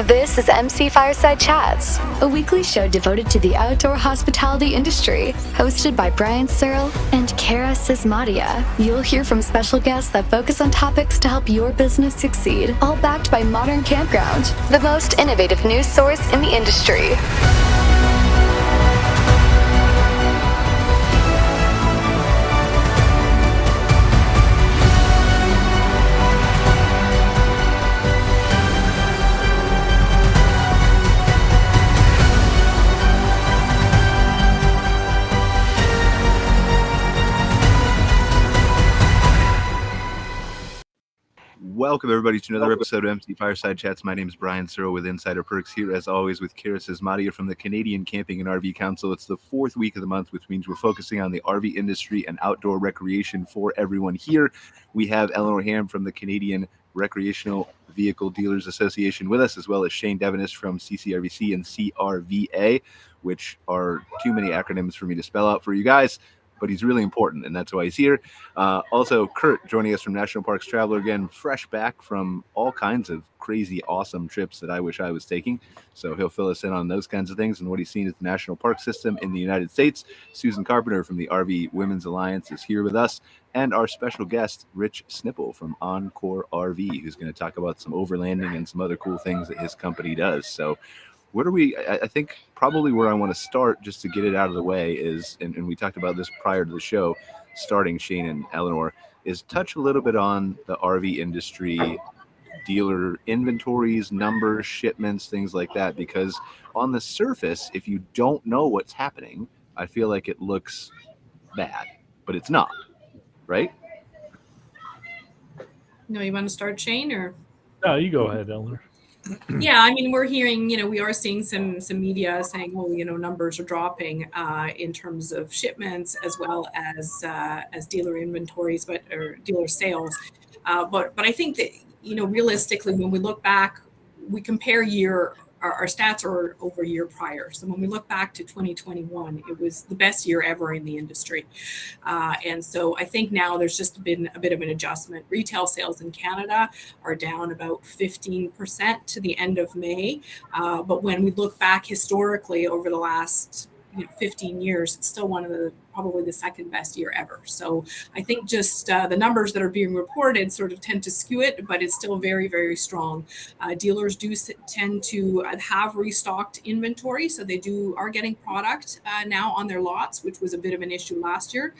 This is MC Fireside Chats, a weekly show devoted to the outdoor hospitality industry, hosted by Brian Searl and Cara Csizmadia. You'll hear from special guests that focus on topics to help your business succeed, all backed by Modern Campground, the most innovative news source in the industry. Welcome, everybody, to another episode of MC Fireside Chats. My name is Brian Searl with Insider Perks here, as always, with Cara Csizmadia from the Canadian Camping and RV Council. It's the fourth week of the month, which means we're focusing on the RV industry and outdoor recreation for everyone here. We have Eleanore Hamm from the Canadian Recreational Vehicle Dealers Association with us, as well as Shane Devenish from CRVC and CRVA, which are too many acronyms for me to spell out for you guys, but he's really important, and that's why he's here. Also, Kurt joining us from National Parks Traveler, again, fresh back from all kinds of crazy, awesome trips that I wish I was taking. So he'll fill us in on those kinds of things and what he's seen at the National Park System in the United States. Susan Carpenter from the RV Women's Alliance is here with us, and our special guest, Rich Schnippel from Encore RV, who's going to talk about some overlanding and some other cool things that his company does. So what are we, I think probably where I want to start, just to get it out of the way, is, and we talked about this prior to the show, starting, Shane and Eleanore, is touch a little bit on the RV industry, dealer inventories, numbers, shipments, things like that, because on the surface, if you don't know what's happening, I feel like it looks bad, but it's not, right? No, you want to start, Shane, or? No, you go ahead, Eleanor. Yeah, I mean, we're hearing, we are seeing some media saying, well, numbers are dropping in terms of shipments as well as dealer inventories, or dealer sales. But I think that, realistically, when we look back, we compare our stats are over a year prior. So when we look back to 2021, it was the best year ever in the industry. And so I think now there's just been a bit of an adjustment. Retail sales in Canada are down about 15% to the end of May. But when we look back historically over the last 15 years, it's still probably the second best year ever. So I think just the numbers that are being reported sort of tend to skew it, but it's still very, very strong. Dealers do tend to have restocked inventory, so they are getting product now on their lots, which was a bit of an issue last year.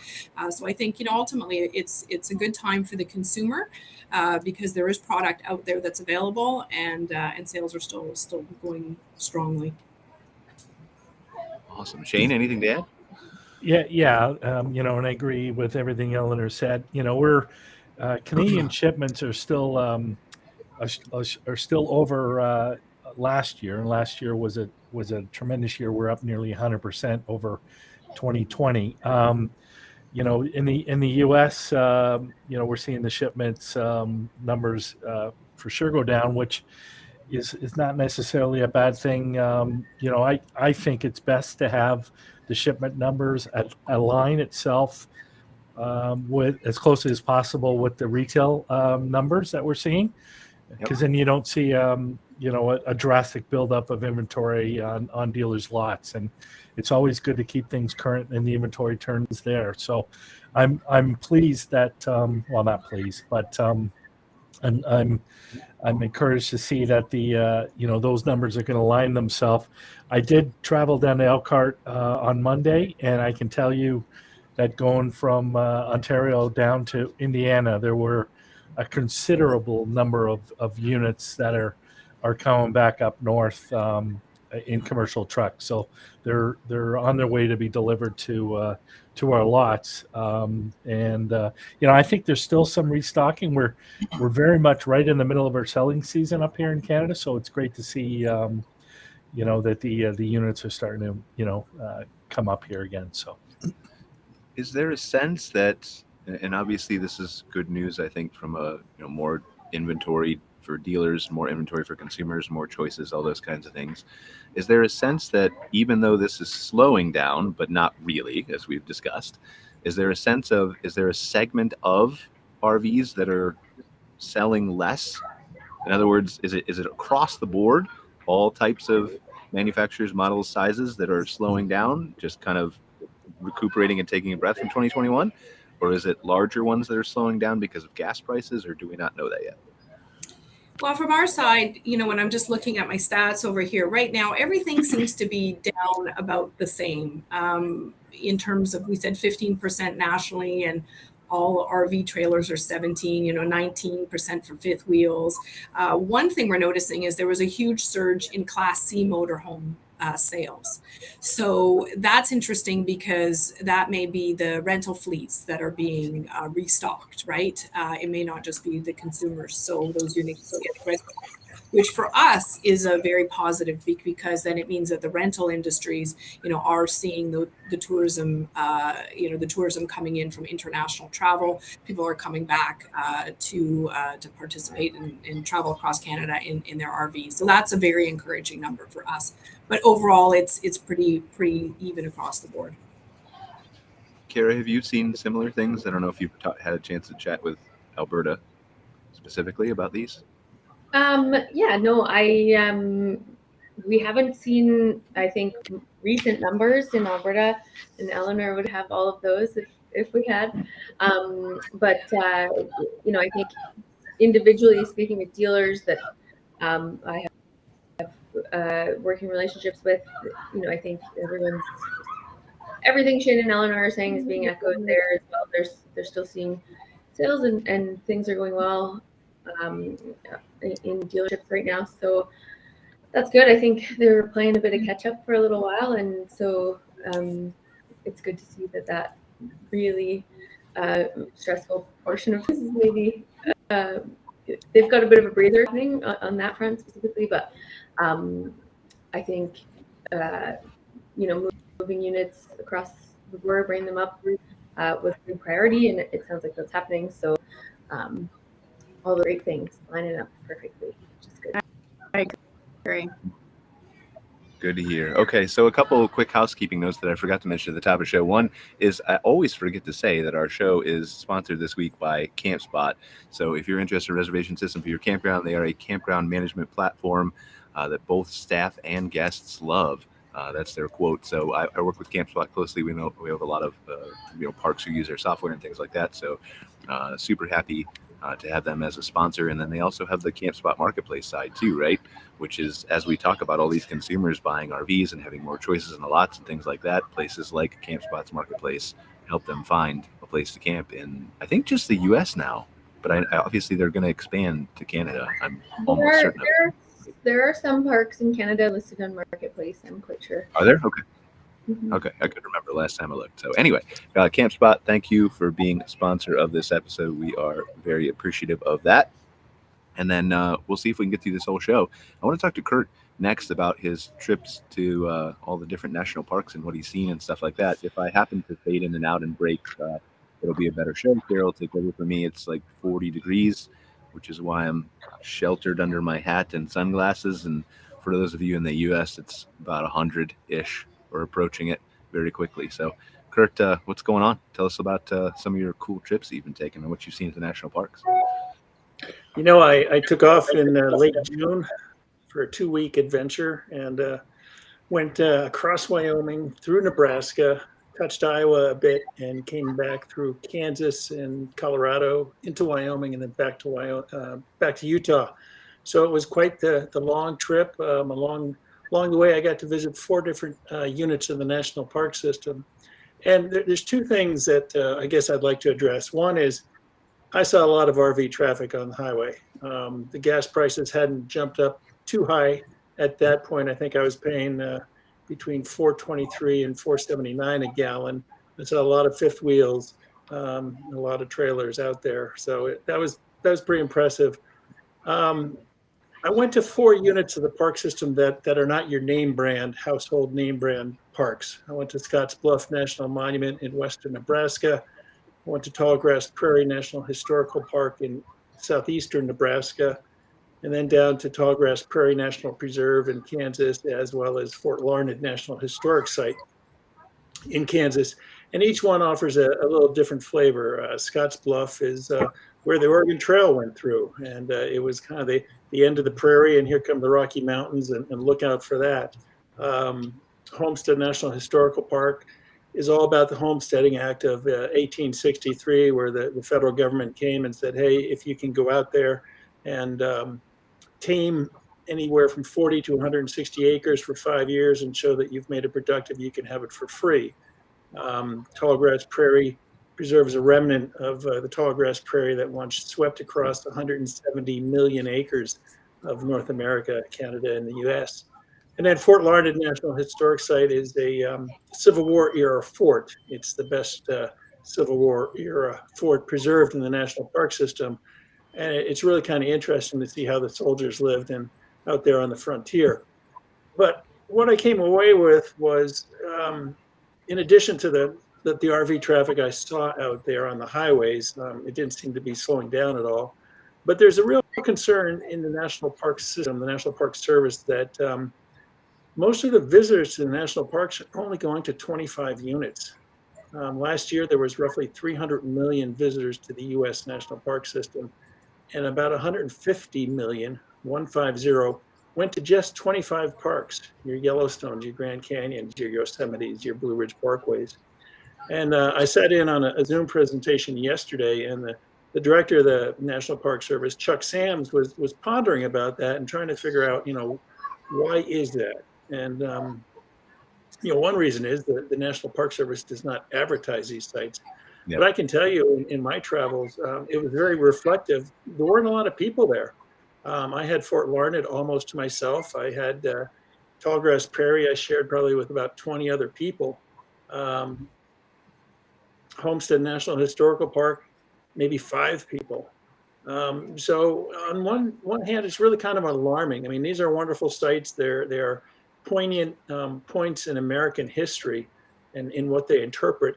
So I think ultimately it's a good time for the consumer because there is product out there that's available, and sales are still going strongly. Awesome. Shane, anything to add? Yeah. And I agree with everything Eleanor said. We're Canadian shipments are still over last year, and last year was a tremendous year. We're up nearly 100% over 2020. In the U.S., we're seeing the shipments numbers for sure go down, which is not necessarily a bad thing. I think it's best to have the shipment numbers align itself with as closely as possible with the retail numbers that we're seeing, because then you don't see a drastic buildup of inventory on dealers' lots, and it's always good to keep things current and the inventory turns there. So I'm pleased that not pleased, but I'm encouraged to see that the those numbers are going to line themselves. I did travel down to Elkhart on Monday, and I can tell you that going from Ontario down to Indiana, there were a considerable number of units that are coming back up north in commercial trucks. So they're on their way to be delivered to our lots. I think there's still some restocking. We're very much right in the middle of our selling season up here in Canada, so it's great to see that the units are starting to come up here again. So is there a sense that, and obviously this is good news, I think, from a more inventory for dealers, more inventory for consumers, more choices, all those kinds of things. Is there a sense that even though this is slowing down, but not really, as we've discussed, is there a segment of RVs that are selling less? In other words, is it across the board all types of manufacturers, models, sizes that are slowing down, just kind of recuperating and taking a breath from 2021? Or is it larger ones that are slowing down because of gas prices, or do we not know that yet? Well, from our side, when I'm just looking at my stats over here right now, everything seems to be down about the same in terms of, we said 15% nationally, and all RV trailers are 17, 19% for fifth wheels. One thing we're noticing is there was a huge surge in Class C motorhome sales. So that's interesting because that may be the rental fleets that are being restocked, right? It may not just be the consumers. So those units will get rented, which for us is a very positive because then it means that the rental industries, are seeing the tourism, the tourism coming in from international travel. People are coming back to participate in travel across Canada in their RVs. So that's a very encouraging number for us. But overall, it's pretty even across the board. Cara, have you seen similar things? I don't know if you've had a chance to chat with Alberta specifically about these. Yeah, no, we haven't seen, I think, recent numbers in Alberta, and Eleanor would have all of those if we had. But I think individually speaking with dealers that I have working relationships with, I think everything Shane and Eleanor are saying is being echoed there as well. They're still seeing sales and things are going well in dealerships right now. So that's good. I think they were playing a bit of catch up for a little while. And so it's good to see that really stressful portion of this is maybe they've got a bit of a breather happening on that front specifically, but I think moving units across the board, bringing them up with new priority, and it sounds like that's happening. So all the great things lining up perfectly, which is good. I agree. Good to hear. Okay, so a couple of quick housekeeping notes that I forgot to mention at the top of the show. One is I always forget to say that our show is sponsored this week by CampSpot. So if you're interested in a reservation system for your campground, they are a campground management platform that both staff and guests love. That's their quote. So I work with CampSpot closely. We have a lot of parks who use their software and things like that. So super happy to have them as a sponsor. And then they also have the CampSpot marketplace side too, right? Which is, as we talk about all these consumers buying RVs and having more choices in the lots and things like that, places like CampSpot's marketplace help them find a place to camp in, I think, just the U.S. now. But obviously they're going to expand to Canada. I'm almost certain of it. There are some parks in Canada listed on Marketplace, I'm quite sure. Are there? Okay. Mm-hmm. Okay, I could remember last time I looked. So anyway, CampSpot, thank you for being a sponsor of this episode. We are very appreciative of that. And then we'll see if we can get through this whole show. I want to talk to Kurt next about his trips to all the different national parks and what he's seen and stuff like that. If I happen to fade in and out and break, it'll be a better show. Carol, take over for me. It's like 40 degrees, which is why I'm sheltered under my hat and sunglasses. And for those of you in the U.S., it's about 100-ish. We're approaching it very quickly. So, Kurt, what's going on? Tell us about some of your cool trips that you've been taking and what you've seen at the national parks. I took off in late June for a 2-week adventure and went across Wyoming, through Nebraska, touched Iowa a bit, and came back through Kansas and Colorado into Wyoming, and then back to Utah. So it was quite the long trip. Along the way, I got to visit 4 different units of the national park system. And there's 2 things that I guess I'd like to address. One is I saw a lot of RV traffic on the highway. The gas prices hadn't jumped up too high at that point. I think I was paying between $4.23 and $4.79 a gallon. I saw a lot of fifth wheels, a lot of trailers out there. So that was pretty impressive. I went to 4 units of the park system that are not your name brand, household name brand parks. I went to Scotts Bluff National Monument in western Nebraska. I went to Tallgrass Prairie National Historical Park in southeastern Nebraska, and then down to Tallgrass Prairie National Preserve in Kansas, as well as Fort Larned National Historic Site in Kansas. And each one offers a little different flavor. Scotts Bluff is where the Oregon Trail went through. And it was kind of the end of the prairie, and here come the Rocky Mountains, and look out for that. Homestead National Historical Park is all about the Homesteading Act of 1863, where the federal government came and said, hey, if you can go out there and tame anywhere from 40 to 160 acres for 5 years and show that you've made it productive, you can have it for free. Tallgrass Prairie preserves a remnant of the tallgrass prairie that once swept across 170 million acres of North America, Canada, and the US. And then Fort Larned National Historic Site is a Civil War era fort. It's the best Civil War era fort preserved in the National Park System. And it's really kind of interesting to see how the soldiers lived out there on the frontier. But what I came away with was, in addition to the RV traffic I saw out there on the highways, it didn't seem to be slowing down at all. But there's a real concern in the National Park System, the National Park Service, that most of the visitors to the national parks are only going to 25 units. Last year, there was roughly 300 million visitors to the U.S. National Park System, and about 150 million, 150, went to just 25 parks, your Yellowstones, your Grand Canyons, your Yosemites, your Blue Ridge Parkways. And I sat in on a Zoom presentation yesterday, and the director of the National Park Service, Chuck Sams, was pondering about that and trying to figure out, why is that? And, one reason is that the National Park Service does not advertise these sites. Yep. But I can tell you in my travels, it was very reflective. There weren't a lot of people there. I had Fort Larned almost to myself. I had Tallgrass Prairie I shared probably with about 20 other people. Homestead National Historical Park, maybe 5 people. So on one hand, it's really kind of alarming. I mean, these are wonderful sites. They're poignant points in American history and in what they interpret.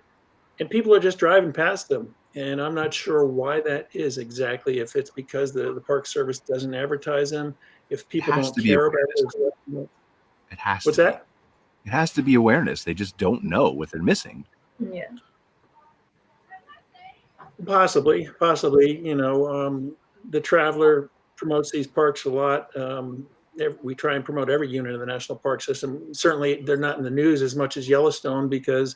And people are just driving past them. And I'm not sure why that is exactly, if it's because the Park Service doesn't advertise them, if people don't care about it. It has What's to that? It has to be awareness. They just don't know what they're missing. Yeah. Possibly. The Traveler promotes these parks a lot. We try and promote every unit of the National Park System. Certainly, they're not in the news as much as Yellowstone because,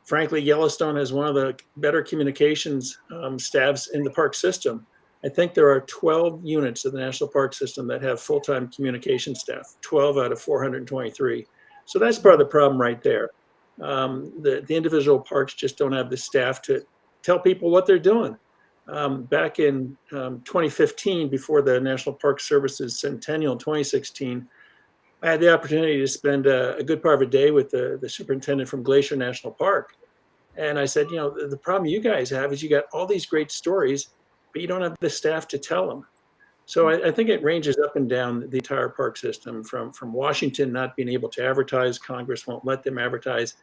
frankly, Yellowstone has one of the better communications staffs in the park system. I think there are 12 units of the National Park System that have full-time communication staff, 12 out of 423. So that's part of the problem right there. The individual parks just don't have the staff to tell people what they're doing. Back in 2015, before the National Park Service's centennial in 2016, I had the opportunity to spend a good part of a day with the superintendent from Glacier National Park. And I said, the problem you guys have is you got all these great stories, but you don't have the staff to tell them. So I think it ranges up and down the entire park system, from Washington not being able to advertise, Congress won't let them advertise,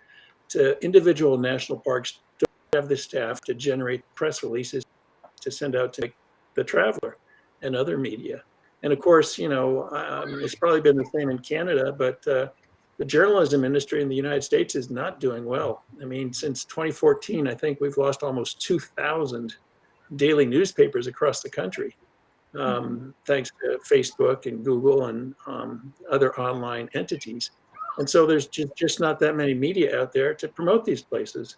to individual national parks don't have the staff to generate press releases to send out to the Traveler and other media. And of course, it's probably been the same in Canada, but the journalism industry in the United States is not doing well. I mean, since 2014, I think we've lost almost 2,000 daily newspapers across the country, thanks to Facebook and Google and other online entities. And so there's just not that many media out there to promote these places.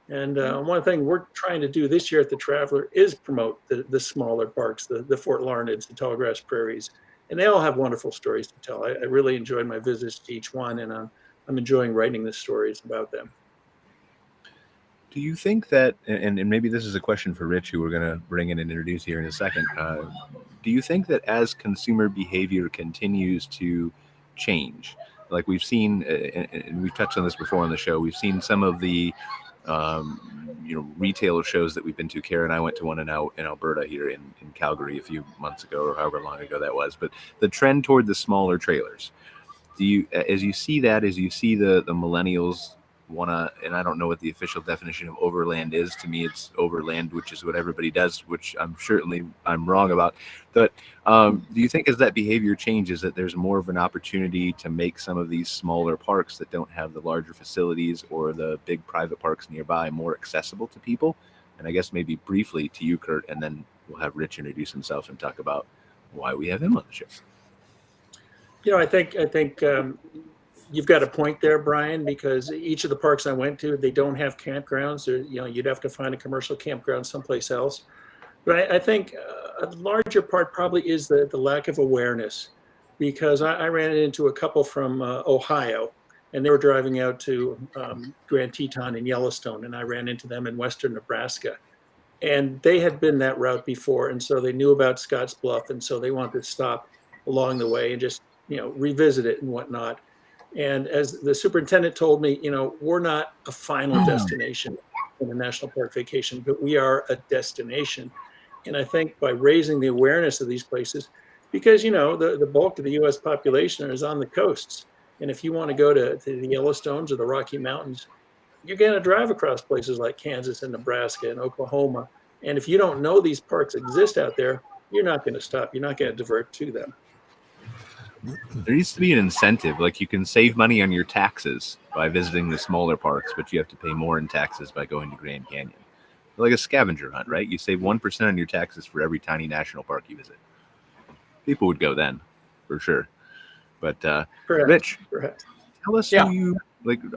And one thing we're trying to do this year at the Traveler is promote the smaller parks, the Fort Larneds, the Tallgrass Prairies, and they all have wonderful stories to tell. I really enjoyed my visits to each one, and I'm enjoying writing the stories about them. Do you think that, and maybe this is a question for Rich, who we're going to bring in and introduce here in a second, do you think that as consumer behavior continues to change, like we've seen, and we've touched on this before on the show, we've seen some of the retailer shows that we've been to. Cara and I went to one in Alberta here in Calgary a few months ago, or however long ago that was. But the trend toward the smaller trailers, as you see the millennials wanna, and I don't know what the official definition of overland is. To me, it's overland, which is what everybody does, which I'm wrong about. But do you think as that behavior changes, that there's more of an opportunity to make some of these smaller parks that don't have the larger facilities or the big private parks nearby more accessible to people? And I guess maybe briefly to you, Kurt, and then we'll have Rich introduce himself and talk about why we have him on the show. I think you've got a point there, Brian, because each of the parks I went to, they don't have campgrounds. Or, you'd have to find a commercial campground someplace else. But I think a larger part probably is the lack of awareness, because I ran into a couple from Ohio, and they were driving out to Grand Teton and Yellowstone, and I ran into them in western Nebraska. And they had been that route before, and so they knew about Scotts Bluff, and so they wanted to stop along the way and just revisit it and whatnot. And as the superintendent told me, we're not a final destination in a national park vacation, but we are a destination. And I think by raising the awareness of these places, because the bulk of the U.S. population is on the coasts, and if you want to go to the Yellowstones or the Rocky Mountains, you're going to drive across places like Kansas and Nebraska and Oklahoma. And if you don't know these parks exist out there, you're not going to stop. You're not going to divert to them. There needs to be an incentive. Like, you can save money on your taxes by visiting the smaller parks, but you have to pay more in taxes by going to Grand Canyon. Like a scavenger hunt, right? You save 1% on your taxes for every tiny national park you visit. People would go then, for sure. But Rich, tell us who you,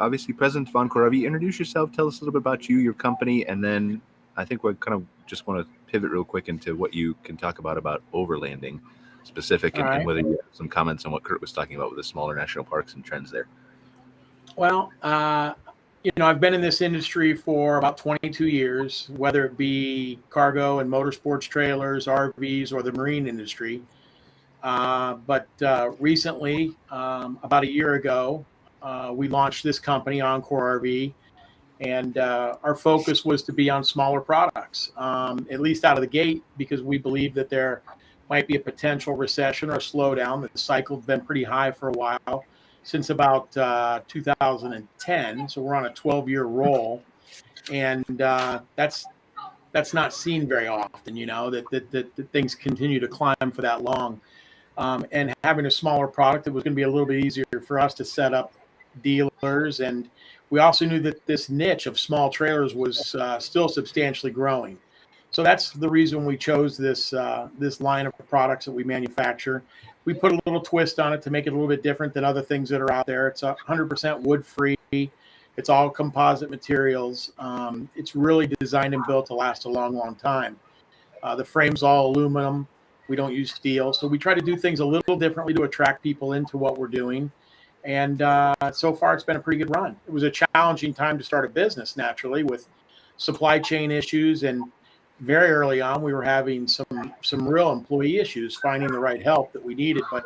obviously president of Encore RV. Introduce yourself. Tell us a little bit about you, your company, and then I think we kind of just want to pivot real quick into what you can talk about overlanding specific, and whether you have some comments on what Kurt was talking about with the smaller national parks and trends there. Well, I've been in this industry for about 22 years, whether it be cargo and motorsports trailers, RVs, or the marine industry. But recently, about a year ago, we launched this company, Encore RV, and our focus was to be on smaller products, at least out of the gate, because we believe that there might be a potential recession or a slowdown. The cycle's been pretty high for a while, since about 2010. So we're on a 12-year roll, and that's not seen very often. That things continue to climb for that long. And having a smaller product, it was going to be a little bit easier for us to set up dealers, and we also knew that this niche of small trailers was still substantially growing. So that's the reason we chose this line of products that we manufacture. We put a little twist on it to make it a little bit different than other things that are out there. It's 100% wood-free. It's all composite materials. It's really designed and built to last a long, long time. The frame's all aluminum. We don't use steel. So we try to do things a little differently to attract people into what we're doing. And so far, it's been a pretty good run. It was a challenging time to start a business, naturally, with supply chain issues. And very early on, we were having some real employee issues, finding the right help that we needed. But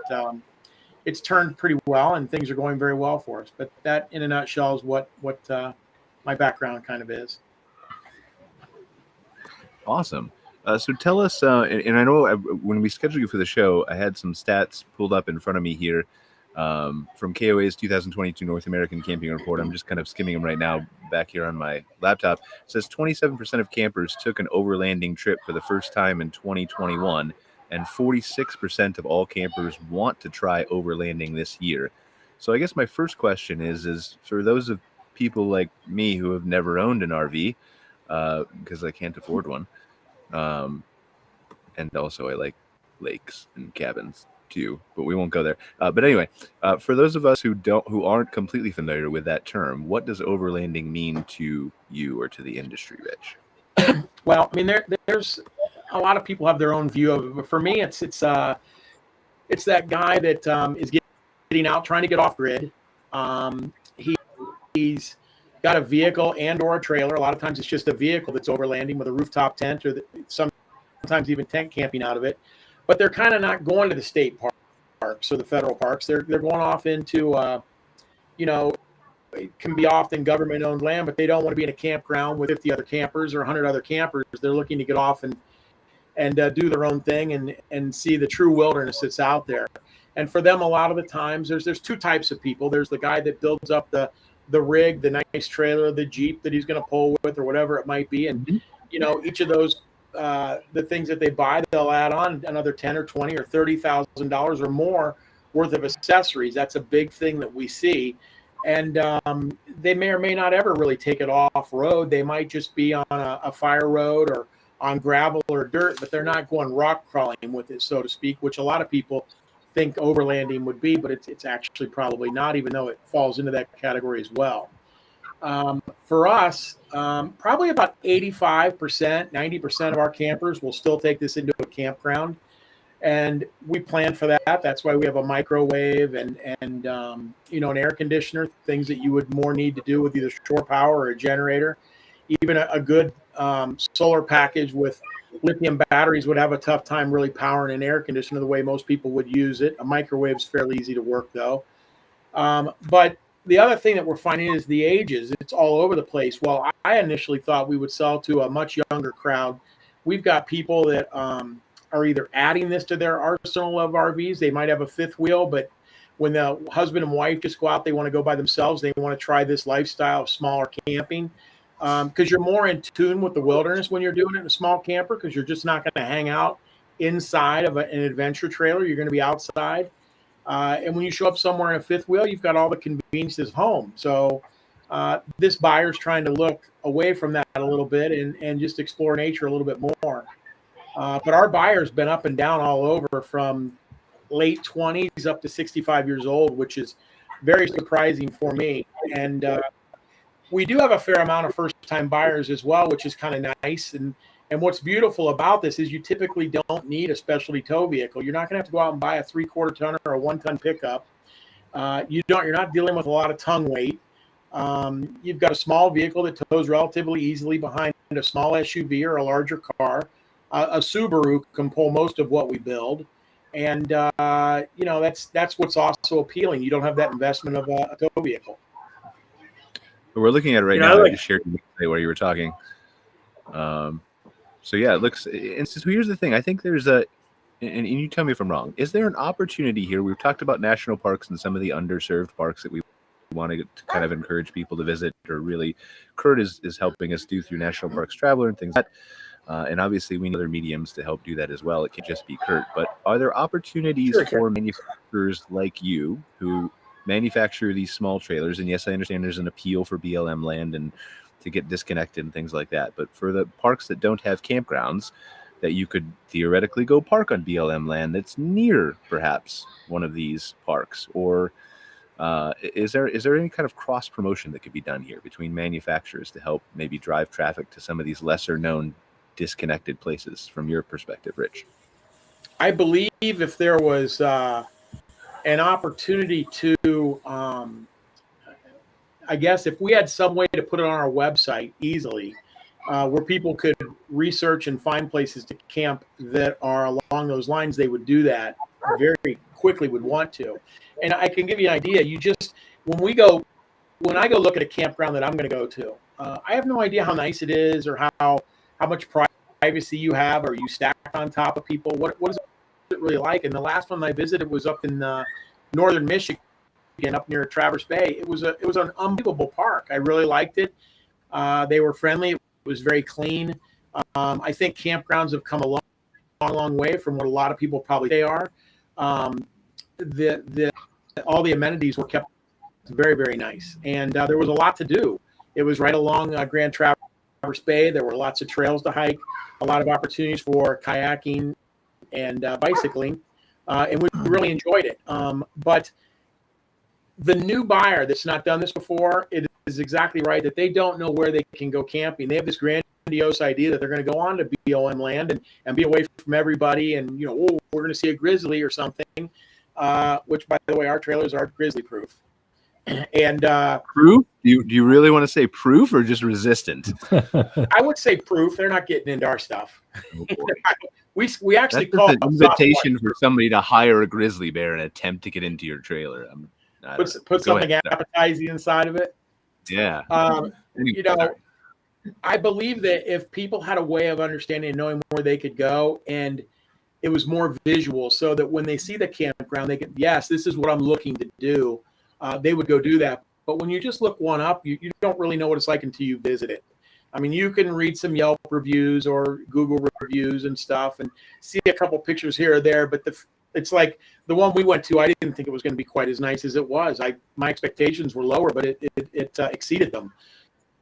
it's turned pretty well, and things are going very well for us. But that, in a nutshell, is what my background kind of is. Awesome. So tell us, and I know when we scheduled you for the show, I had some stats pulled up in front of me here from KOA's 2022 North American Camping Report. I'm just kind of skimming them right now back here on my laptop. It says 27% of campers took an overlanding trip for the first time in 2021, and 46% of all campers want to try overlanding this year. So I guess my first question is for those of people like me who have never owned an RV, because I can't afford one, and also I like lakes and cabins too, but we won't go there. But anyway, for those of us who aren't completely familiar with that term, what does overlanding mean to you or to the industry, Rich? Well, I mean, there's a lot of people have their own view of it, but for me, it's that guy that is getting out, trying to get off grid. He's got a vehicle and or a trailer. A lot of times it's just a vehicle that's overlanding with a rooftop tent, or sometimes even tent camping out of it. But they're kind of not going to the state parks or the federal parks. They're going off into, it can be often government-owned land, but they don't want to be in a campground with 50 other campers or 100 other campers. They're looking to get off and do their own thing and see the true wilderness that's out there. And for them, a lot of the times, there's two types of people. There's the guy that builds up the rig, the nice trailer, the Jeep that he's going to pull with, or whatever it might be. And, each of those, the things that they buy, they'll add on another $10 or $20 or $30,000 or more worth of accessories. That's a big thing that we see. And they may or may not ever really take it off road. They might just be on a fire road or on gravel or dirt, but they're not going rock crawling with it, so to speak, which a lot of people think overlanding would be, but it's actually probably not, even though it falls into that category as well. For us, probably about 85%, 90% of our campers will still take this into a campground. And we plan for that. That's why we have a microwave and an air conditioner, things that you would more need to do with either shore power or a generator. Even a good solar package with lithium batteries would have a tough time really powering an air conditioner the way most people would use it. A microwave is fairly easy to work, though. But the other thing that we're finding is the ages. It's all over the place. Well, I initially thought we would sell to a much younger crowd. We've got people that are either adding this to their arsenal of RVs. They might have a fifth wheel, but when the husband and wife just go out, they want to go by themselves. They want to try this lifestyle of smaller camping because you're more in tune with the wilderness when you're doing it in a small camper, because you're just not going to hang out inside of an adventure trailer. You're going to be outside. And when you show up somewhere in a fifth wheel, you've got all the conveniences of home. So this buyer's trying to look away from that a little bit and just explore nature a little bit more. But our buyer's been up and down all over from late 20s up to 65 years old, which is very surprising for me. And we do have a fair amount of first-time buyers as well, which is kind of nice. And what's beautiful about this is you typically don't need a specialty tow vehicle. You're not going to have to go out and buy a 3/4 ton or a 1 ton pickup. You're not dealing with a lot of tongue weight. You've got a small vehicle that tows relatively easily behind a small SUV or a larger car. A Subaru can pull most of what we build. And, that's what's also appealing. You don't have that investment of a tow vehicle. We're looking at it right now. I just shared where you were talking. So yeah, it looks. And so here's the thing. I think there's and you tell me if I'm wrong. Is there an opportunity here? We've talked about national parks and some of the underserved parks that we want to kind of encourage people to visit, or really, Kurt is helping us do through National Parks Traveler and things like that. And obviously, we need other mediums to help do that as well. It can't just be Kurt. But are there opportunities for manufacturers like you who manufacture these small trailers? And yes, I understand there's an appeal for BLM land and to get disconnected and things like that. But for the parks that don't have campgrounds, that you could theoretically go park on BLM land that's near perhaps one of these parks, or is there any kind of cross promotion that could be done here between manufacturers to help maybe drive traffic to some of these lesser known disconnected places from your perspective, Rich? I believe if there was an opportunity to, I guess if we had some way to put it on our website easily, where people could research and find places to camp that are along those lines, they would do that very quickly, would want to. And I can give you an idea. When I go look at a campground that I'm going to go to, I have no idea how nice it is or how much privacy you have, or you stacked on top of people. What is it really like? And the last one I visited was up in northern Michigan, up near Traverse Bay. It was an unbelievable park. I really liked it. They were friendly. It was very clean. I think campgrounds have come a long way from what a lot of people probably they are. All the amenities were kept very, very nice, and there was a lot to do. It was right along Grand Traverse Bay. There were lots of trails to hike, a lot of opportunities for kayaking and bicycling, and we really enjoyed it. But the new buyer that's not done this before, it is exactly right that they don't know where they can go camping. They have this grandiose idea that they're going to go on to BLM land and be away from everybody, and we're going to see a grizzly or something. Which, by the way, our trailers are grizzly proof. And proof? Do you really want to say proof or just resistant? I would say proof. They're not getting into our stuff. we actually call an invitation for somebody to hire a grizzly bear and attempt to get into your trailer. Put something appetizing inside of it. Yeah. I believe that if people had a way of understanding and knowing where they could go, and it was more visual, so that when they see the campground, they can, yes, this is what I'm looking to do. They would go do that. But when you just look one up, you don't really know what it's like until you visit it. I mean, you can read some Yelp reviews or Google reviews and stuff and see a couple pictures here or there. But it's like the one we went to, I didn't think it was going to be quite as nice as it was. My expectations were lower, but it exceeded them.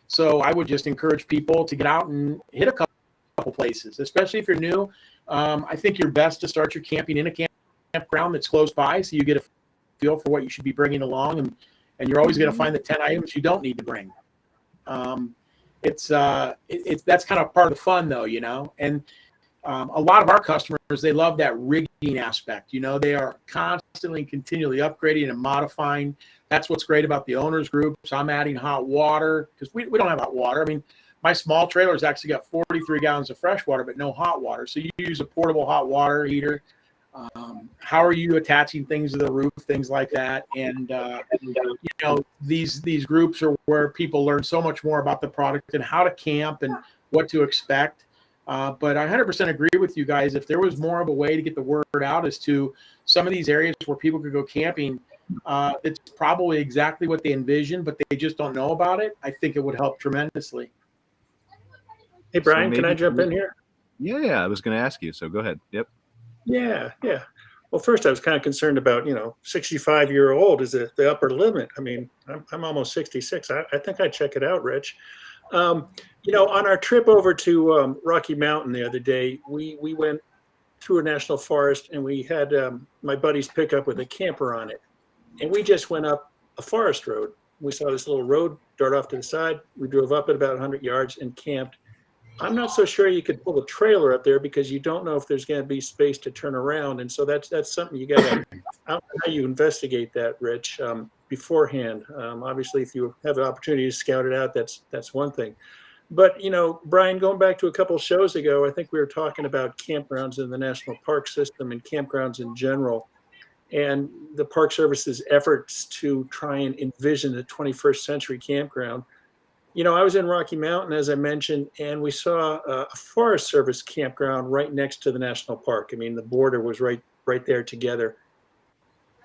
So I would just encourage people to get out and hit a couple couple places, especially if you're new. I think you're best to start your camping in a campground that's close by, so you get a feel for what you should be bringing along, and you're always going to find the 10 items you don't need to bring. It's that's kind of part of the fun, though, and a lot of our customers, they love that rigging aspect. They are constantly, continually upgrading and modifying. That's what's great about the owners groups. I'm adding hot water because we don't have hot water. I mean, my small trailer's actually got 43 gallons of fresh water, but no hot water. So you use a portable hot water heater. How are you attaching things to the roof, things like that? And, these groups are where people learn so much more about the product and how to camp and what to expect. But I 100% agree with you guys. If there was more of a way to get the word out as to some of these areas where people could go camping, it's probably exactly what they envision, but they just don't know about it. I think it would help tremendously. Hey, Brian, can I jump in here? Yeah, I was going to ask you, so go ahead. Yep. Yeah. Well, first I was kind of concerned about, 65-year-old is the upper limit. I mean, I'm almost 66. I think I'd check it out, Rich. On our trip over to Rocky Mountain the other day, we went through a national forest, and we had my buddy's pickup with a camper on it. And we just went up a forest road. We saw this little road dart off to the side. We drove up at about 100 yards and camped. I'm not so sure you could pull a trailer up there because you don't know if there's going to be space to turn around. And so that's something you got to, I don't know how you investigate that, Rich, beforehand. Obviously, if you have an opportunity to scout it out, that's one thing. But, Brian, going back to a couple of shows ago, I think we were talking about campgrounds in the national park system and campgrounds in general, and the Park Service's efforts to try and envision a 21st century campground. I was in Rocky Mountain, as I mentioned, and we saw a Forest Service campground right next to the national park. I mean, the border was right there together.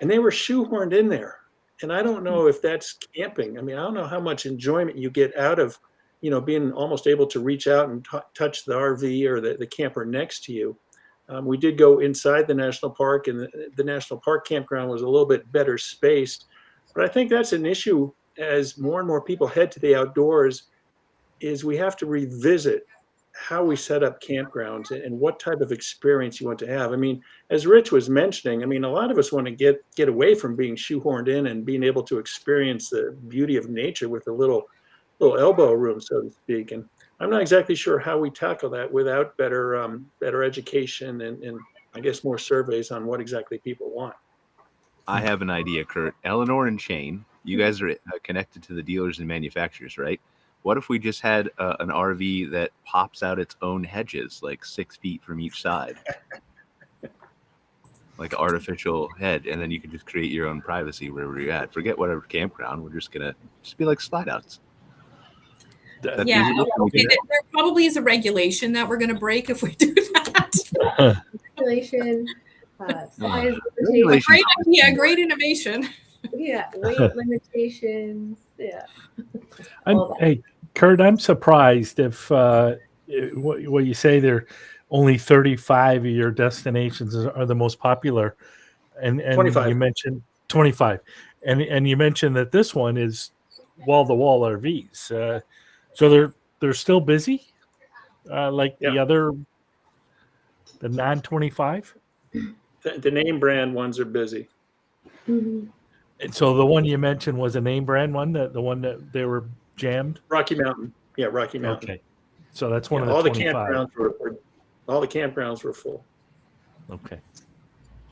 And they were shoehorned in there. And I don't know if that's camping. I mean, I don't know how much enjoyment you get out of, being almost able to reach out and touch the RV or the camper next to you. We did go inside the national park, and the national park campground was a little bit better spaced. But I think that's an issue as more and more people head to the outdoors, is we have to revisit how we set up campgrounds and what type of experience you want to have. I mean, as Rich was mentioning, a lot of us want to get away from being shoehorned in and being able to experience the beauty of nature with a little elbow room, so to speak. And I'm not exactly sure how we tackle that without better education and I guess more surveys on what exactly people want. I have an idea, Kurt. Eleanore and Shane, you guys are connected to the dealers and manufacturers, right? What if we just had an RV that pops out its own hedges, like 6 feet from each side? Like an artificial head, and then you can just create your own privacy wherever you're at. Forget whatever campground. We're just going to be like slide outs. Yeah, okay. There probably is a regulation that we're going to break if we do that. Regulation, size Great idea, great innovation. Yeah, weight limitations. Yeah. Hey, Kurt, I'm surprised if what you say there, only 35 of your destinations are the most popular, and 25. You mentioned 25, and you mentioned that this one is wall-to-wall RVs. So they're still busy, like the non-25. The name brand ones are busy. Mm-hmm. And so the one you mentioned was a name brand one, the one that they were jammed? Rocky Mountain. Yeah, Rocky Mountain. Okay. So that's one of all the 25. All the campgrounds were full. Okay.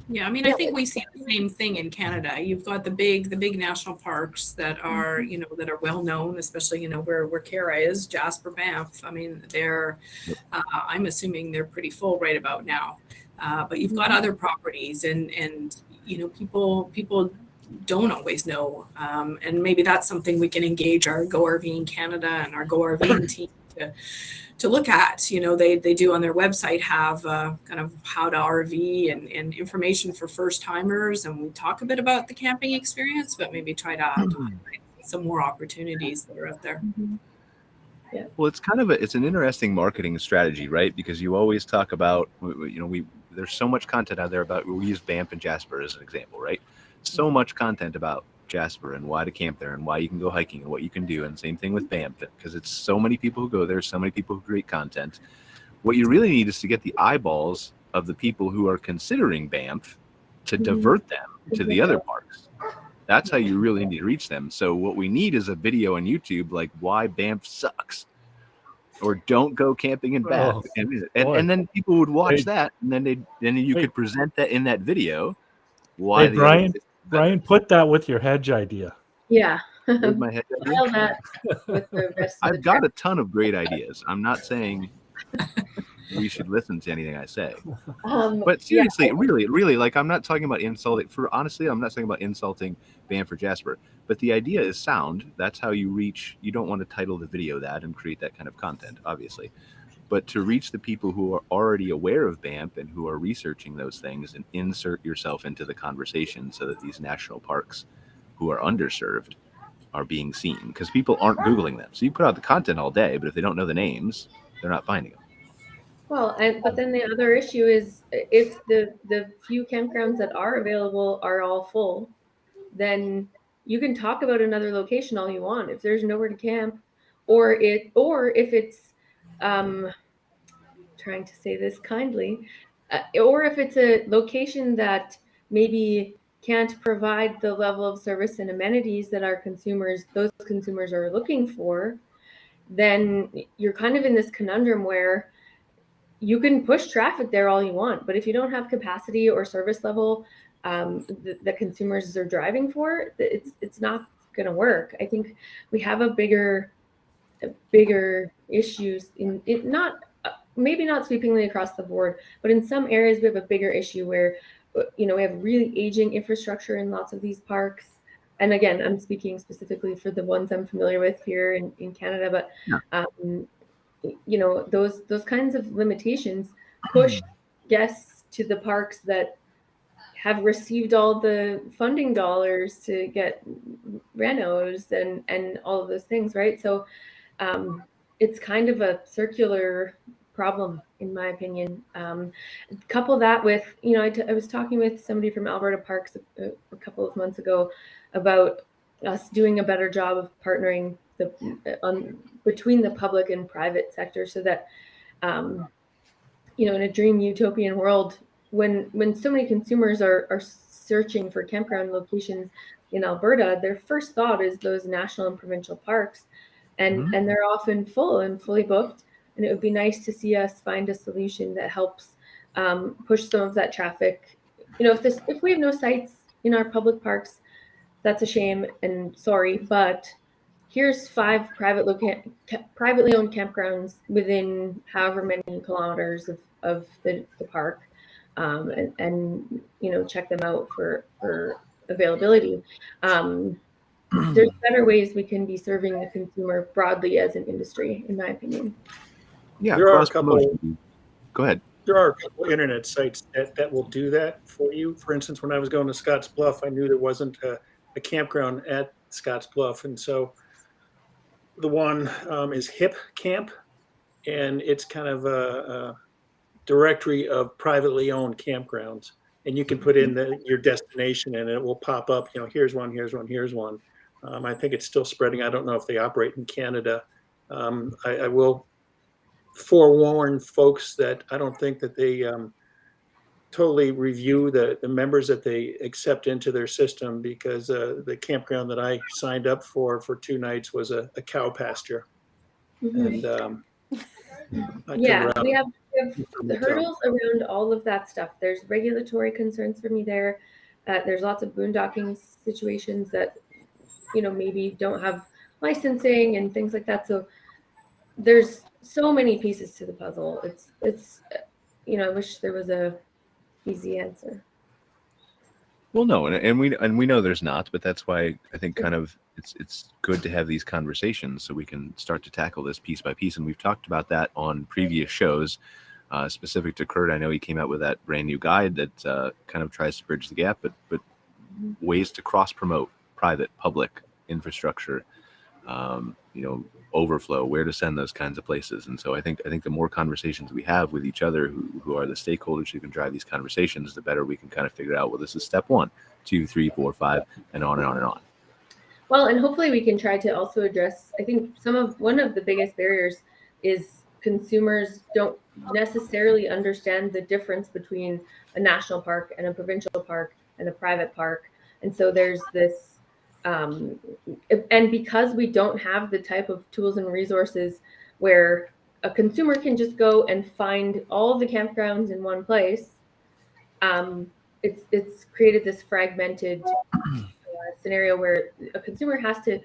Yeah, I think we see the same thing in Canada. You've got the big national parks that are, that are well known, especially, where Cara is, Jasper, Banff. They're, I'm assuming they're pretty full right about now. But you've got other properties and people don't always know. And maybe that's something we can engage our Go RV in Canada and our Go RV team to look at. They do on their website have kind of how to RV and information for first timers. And we talk a bit about the camping experience, but maybe try to highlight some more opportunities that are out there. Mm-hmm. Yeah. Well, it's an interesting marketing strategy, right? Because you always talk about, there's so much content out there about, we use Banff and Jasper as an example, right? So much content about Jasper and why to camp there and why you can go hiking and what you can do. And same thing with Banff, because it's so many people who go there, so many people who create content. What you really need is to get the eyeballs of the people who are considering Banff to divert them to the other parks. That's how you really need to reach them. So what we need is a video on YouTube like why Banff sucks, or don't go camping in Banff, and then people would watch that, and then you could present that in that video. Why Brian, put that with your hedge idea. Yeah. My head that with the rest of I've got a ton of great ideas. I'm not saying we should listen to anything I say, but seriously, really, like, I'm not talking about insulting. Honestly, I'm not talking about insulting Banff or Jasper. But the idea is sound. That's how you reach. You don't want to title the video that and create that kind of content, obviously. But to reach the people who are already aware of Banff and who are researching those things, and insert yourself into the conversation so that these national parks who are underserved are being seen, because people aren't Googling them. So you put out the content all day, but if they don't know the names, they're not finding them. Well, but then the other issue is if the few campgrounds that are available are all full, then you can talk about another location all you want. If there's nowhere to camp, or if it's trying to say this kindly, or if it's a location that maybe can't provide the level of service and amenities that those consumers are looking for, then you're kind of in this conundrum where you can push traffic there all you want, but if you don't have capacity or service level the consumers are driving for, it's not going to work. I think we have a bigger issues in it, not maybe not sweepingly across the board, but in some areas we have a bigger issue where we have really aging infrastructure in lots of these parks. And again, I'm speaking specifically for the ones I'm familiar with here in Canada, but those kinds of limitations push guests to the parks that have received all the funding dollars to get renos and all of those things, right? So it's kind of a circular problem, in my opinion. Couple that with, I was talking with somebody from Alberta Parks a couple of months ago about us doing a better job of partnering between the public and private sector, so that in a dream utopian world, when so many consumers are searching for campground locations in Alberta, their first thought is those national and provincial parks, and they're often full and fully booked. And it would be nice to see us find a solution that helps push some of that traffic. If we have no sites in our public parks, that's a shame and sorry, but here's 5 privately owned campgrounds within however many kilometers of the park, and check them out for availability. There's better ways we can be serving the consumer broadly as an industry, in my opinion. Yeah, there are a couple. Go ahead. There are a couple internet sites that will do that for you. For instance, when I was going to Scotts Bluff, I knew there wasn't a campground at Scotts Bluff, and so the one is Hip Camp, and it's kind of a directory of privately owned campgrounds, and you can put in your destination, and it will pop up. Here's one, here's one, here's one. I think it's still spreading. I don't know if they operate in Canada. I will forewarn folks that I don't think that they totally review the members that they accept into their system, because the campground that I signed up for 2 nights was a cow pasture. And we have the hurdles around all of that stuff. There's regulatory concerns for me there. There's lots of boondocking situations that maybe don't have licensing and things like that. So there's so many pieces to the puzzle. It's I wish there was a easy answer. Well, no, and we know there's not, but that's why I think kind of it's good to have these conversations so we can start to tackle this piece by piece. And we've talked about that on previous shows, specific to Kurt. I know he came out with that brand new guide that kind of tries to bridge the gap, but ways to cross promote private public infrastructure, overflow, where to send those kinds of places. And so I think the more conversations we have with each other who are the stakeholders who can drive these conversations, the better we can kind of figure out, well, this is step 1, 2, 3, 4, 5, and on and on and on. Well, and hopefully we can try to also address, I think one of the biggest barriers is consumers don't necessarily understand the difference between a national park and a provincial park and a private park. And so there's this, and because we don't have the type of tools and resources where a consumer can just go and find all of the campgrounds in one place, it's created this fragmented scenario where a consumer has to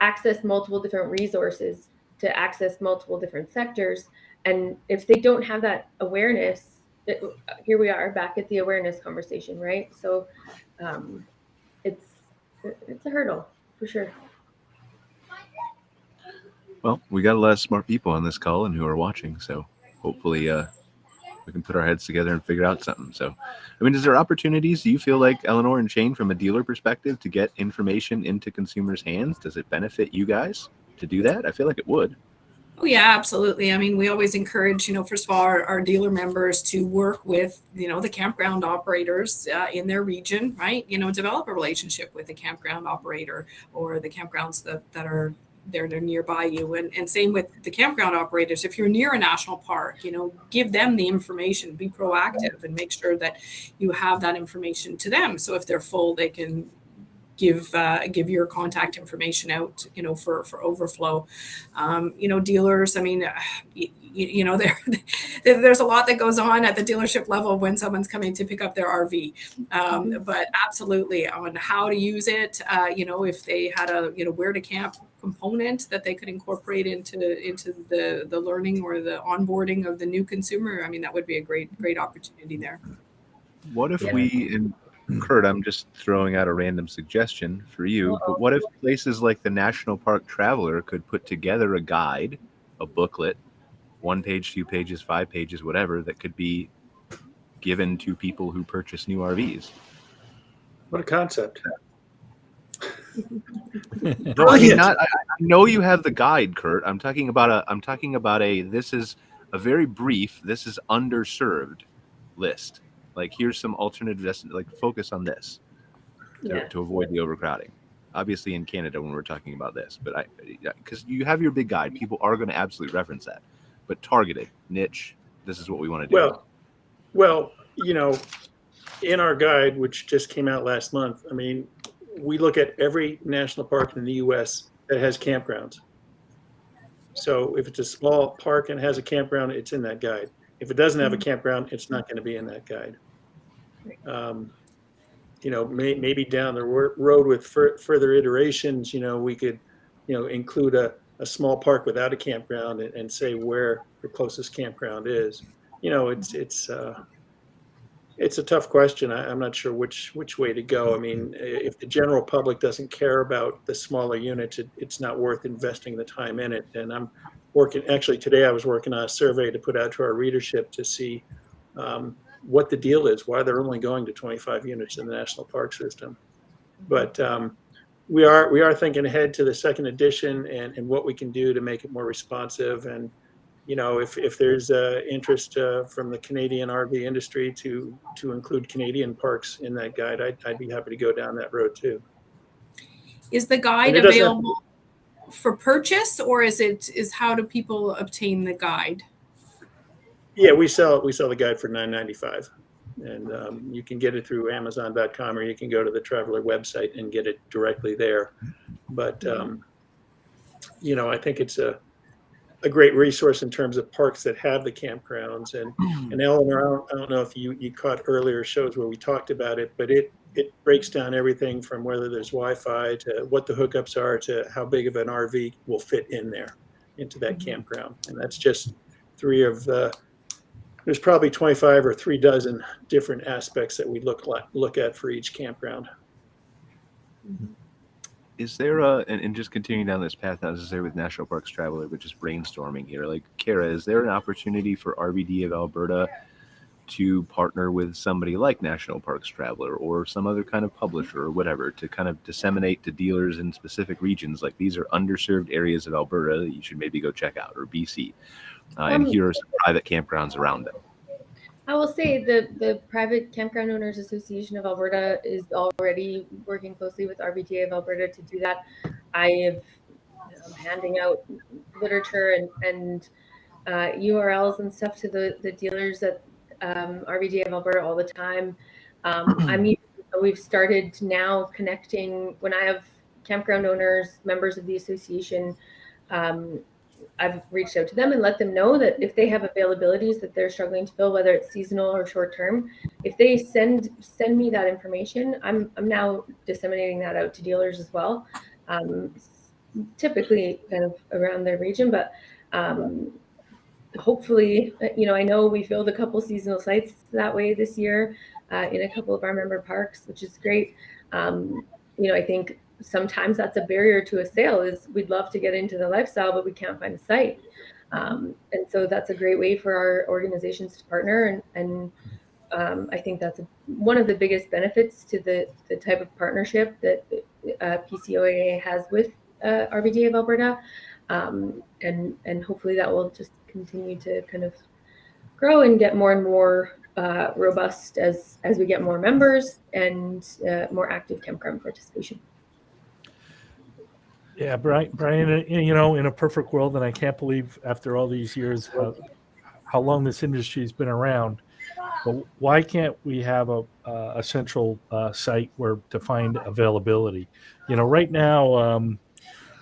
access multiple different resources to access multiple different sectors. And if they don't have that awareness, here we are back at the awareness conversation, right? So it's a hurdle for sure. Well, we got a lot of smart people on this call and who are watching, so hopefully we can put our heads together and figure out something. So, I mean, is there opportunities, do you feel like, Eleanore and Shane, from a dealer perspective, to get information into consumers' hands? Does it benefit you guys to do that? I feel like it would. Oh yeah, absolutely. I mean, we always encourage, first of all, our dealer members to work with, the campground operators in their region, right? Develop a relationship with the campground operator or the campgrounds that are they're nearby you, and same with the campground operators. If you're near a national park, give them the information, be proactive, and make sure that you have that information to them. So if they're full, they can give your contact information out, for overflow. Dealers, I mean, there's a lot that goes on at the dealership level when someone's coming to pick up their RV. But absolutely on how to use it, if they had a, where to camp component that they could incorporate into the learning or the onboarding of the new consumer, I mean, that would be a great opportunity there. What if Kurt, I'm just throwing out a random suggestion for you, but what if places like the National Park Traveler could put together a guide, a booklet, 1 page, 2 pages, 5 pages, whatever, that could be given to people who purchase new RVs? What a concept. No, I mean, I know you have the guide, Kurt. I'm talking about this is a very brief, this is underserved list. Like, here's some alternative, like, focus on this to avoid the overcrowding. Obviously in Canada when we're talking about this, but because you have your big guide, people are going to absolutely reference that. But targeted, niche, this is what we want to do. Well, in our guide, which just came out last month, I mean, we look at every national park in the U.S. that has campgrounds. So if it's a small park and has a campground, it's in that guide. If it doesn't have a campground, it's not going to be in that guide. Maybe down the road with further iterations, we could, include a small park without a campground and say where the closest campground is. It's a tough question. I'm not sure which way to go. I mean, if the general public doesn't care about the smaller units, it's not worth investing the time in it. And I'm actually today I was working on a survey to put out to our readership to see what the deal is, why they're only going to 25 units in the national park system. But we are thinking ahead to the second edition and what we can do to make it more responsive. And if there's interest from the Canadian RV industry to include Canadian parks in that guide, I'd be happy to go down that road too. Is the guide available for purchase, or is how do people obtain the guide? Yeah, we sell the guide for $9.95, and you can get it through Amazon.com, or you can go to the Traveler website and get it directly there. But I think it's a great resource in terms of parks that have the campgrounds. And Eleanor, I don't know if you caught earlier shows where we talked about it, but it breaks down everything from whether there's Wi-Fi to what the hookups are to how big of an RV will fit in there into that campground. And that's just there's probably 25 or 3 dozen different aspects that we look at for each campground. Is there and just continuing down this path, not necessarily with National Parks Traveler, but just brainstorming here, like, Cara, is there an opportunity for RVDA of Alberta to partner with somebody like National Parks Traveler or some other kind of publisher or whatever to kind of disseminate to dealers in specific regions, like, these are underserved areas of Alberta that you should maybe go check out, or BC, and here are some private campgrounds around them? I will say the Private Campground Owners Association of Alberta is already working closely with RVDA of Alberta to do that. I am handing out literature and URLs and stuff to the dealers at RVDA of Alberta all the time. We've started now connecting when I have campground owners, members of the association. I've reached out to them and let them know that if they have availabilities that they're struggling to fill, whether it's seasonal or short term, if they send me that information, I'm now disseminating that out to dealers as well. Typically kind of around their region, but hopefully, I know we filled a couple seasonal sites that way this year in a couple of our member parks, which is great. I think sometimes that's a barrier to a sale is we'd love to get into the lifestyle, but we can't find a site. And so that's a great way for our organizations to partner. And I think that's one of the biggest benefits to the type of partnership that PCOAA has with RVDA of Alberta. And hopefully that will just continue to kind of grow and get more and more robust as we get more members and more active campground participation. Yeah, Brian, in a perfect world, and I can't believe after all these years how long this industry has been around, but why can't we have a central site where to find availability? Right now,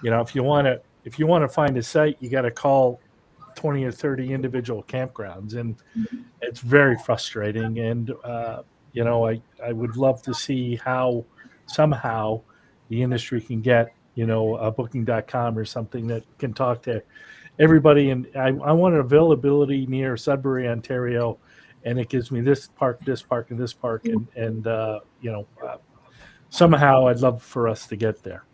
if you want to find a site, you got to call 20 or 30 individual campgrounds, and it's very frustrating. And I would love to see how somehow the industry can get a booking.com or something that can talk to everybody. And I want availability near Sudbury, Ontario, and it gives me this park, and this park, and somehow I'd love for us to get there.